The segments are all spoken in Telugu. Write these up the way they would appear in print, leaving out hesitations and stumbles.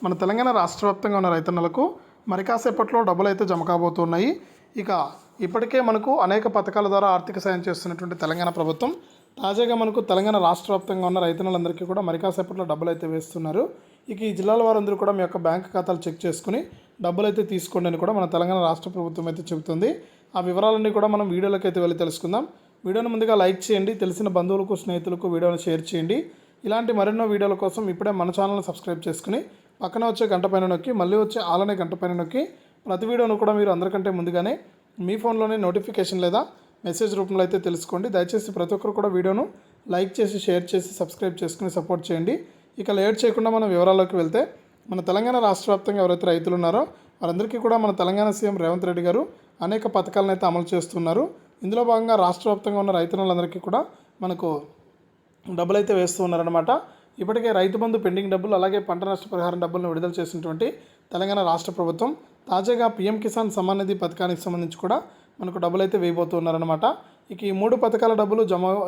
మన తెలంగాణ రాష్ట్ర వ్యాప్తంగా ఉన్న రైతన్నలకు మరి కాసేపట్లో డబ్బులు అయితే జమ కాబోతున్నాయి. ఇక ఇప్పటికే మనకు అనేక పథకాల ద్వారా ఆర్థిక సాయం చేస్తున్నటువంటి తెలంగాణ ప్రభుత్వం తాజాగా మనకు తెలంగాణ రాష్ట్ర వ్యాప్తంగా ఉన్న రైతన్నలందరికీ కూడా మరి కాసేపట్లో డబ్బులు అయితే వేస్తున్నారు. ఇక ఈ జిల్లాల వారందరూ కూడా మీ యొక్క బ్యాంక్ ఖాతాలు చెక్ చేసుకుని డబ్బులు అయితే తీసుకోండి అని కూడా మన తెలంగాణ రాష్ట్ర ప్రభుత్వం అయితే చెబుతుంది. ఆ వివరాలన్నీ కూడా మనం వీడియోలోకి అయితే వెళ్ళి తెలుసుకుందాం. వీడియోని ముందుగా లైక్ చేయండి, తెలిసిన బంధువులకు స్నేహితులకు వీడియోని షేర్ చేయండి. ఇలాంటి మరెన్నో వీడియోల కోసం ఇప్పుడే మన ఛానల్ని సబ్స్క్రైబ్ చేసుకుని పక్కన వచ్చే గంట పైన నొక్కి మళ్ళీ వచ్చే ఆలనే గంట పైన నొక్కి ప్రతి వీడియోను కూడా మీరు అందరికంటే ముందుగానే మీ ఫోన్లోనే నోటిఫికేషన్ లేదా మెసేజ్ రూపంలో అయితే తెలుసుకోండి. దయచేసి ప్రతి ఒక్కరు కూడా వీడియోను లైక్ చేసి షేర్ చేసి సబ్స్క్రైబ్ చేసుకుని సపోర్ట్ చేయండి. ఇక లేట్ చేయకుండా మనం వివరాల్లోకి వెళ్తే మన తెలంగాణ రాష్ట్ర వ్యాప్తంగా ఎవరైతే రైతులు ఉన్నారో వారందరికీ కూడా మన తెలంగాణ సీఎం రేవంత్ రెడ్డి గారు అనేక పథకాలను అయితే అమలు చేస్తున్నారు. ఇందులో భాగంగా రాష్ట్ర వ్యాప్తంగా ఉన్న రైతులందరికీ కూడా మనకు డబ్బులు అయితే వేస్తూ ఉన్నారనమాట. ఇప్పటికే రైతు బంధు పెండింగ్ డబ్బులు అలాగే పంట నష్ట పరిహారం డబ్బులను విడుదల చేసినటువంటి తెలంగాణ రాష్ట్ర ప్రభుత్వం తాజాగా పీఎం కిసాన్ సమ్మాన్ నిధి పథకానికి సంబంధించి కూడా మనకు డబ్బులు అయితే వేయబోతున్నారనమాట. ఇక ఈ 3 పథకాల డబ్బులు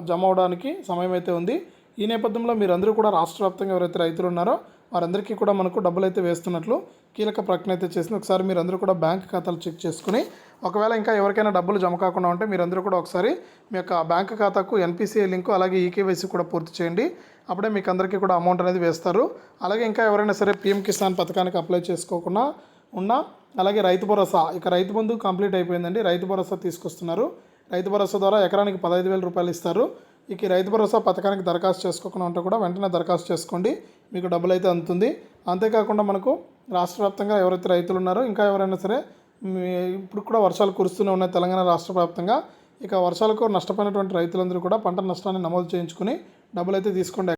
జమ అవడానికి సమయం అయితే ఉంది. ఈ నేపథ్యంలో మీరందరూ కూడా రాష్ట్ర వ్యాప్తంగా ఎవరైతే రైతులు ఉన్నారో వారందరికీ కూడా మనకు డబ్బులు అయితే వేస్తున్నట్లు కీలక ప్రకటన అయితే చేసింది. ఒకసారి మీరందరూ కూడా బ్యాంక్ ఖాతాలు చెక్ చేసుకుని ఒకవేళ ఇంకా ఎవరికైనా డబ్బులు జమ కాకుండా ఉంటే మీరందరూ కూడా ఒకసారి మీ యొక్క బ్యాంక్ ఖాతాకు ఎన్పిసిఐ లింకు అలాగే ఈకేవైసీ కూడా పూర్తి చేయండి. అప్పుడే మీకు అందరికీ కూడా అమౌంట్ అనేది వేస్తారు. అలాగే ఇంకా ఎవరైనా సరే పీఎం కిసాన్ పథకానికి అప్లై చేసుకోకుండా ఉన్నా అలాగే రైతు భరోసా ఇక రైతు బంధు కంప్లీట్ అయిపోయిందండి. రైతు భరోసా తీసుకొస్తున్నారు. రైతు భరోసా ద్వారా ఎకరానికి 15,000 రూపాయలు ఇస్తారు. ఇక ఈ రైతు భరోసా పథకానికి దరఖాస్తు చేసుకోకుండా ఉంటే కూడా వెంటనే దరఖాస్తు చేసుకోండి, మీకు డబ్బులు అయితే అందుతుంది. అంతేకాకుండా మనకు రాష్ట్ర వ్యాప్తంగా ఎవరైతే రైతులు ఉన్నారో ఇంకా ఎవరైనా సరే ఇప్పుడు కూడా వర్షాలు కురుస్తూనే ఉన్నాయి తెలంగాణ రాష్ట్ర వ్యాప్తంగా. ఇక వర్షాలకు నష్టపోయినటువంటి రైతులందరూ కూడా పంట నష్టాన్ని నమోదు చేయించుకుని డబ్బులు అయితే తీసుకోండి.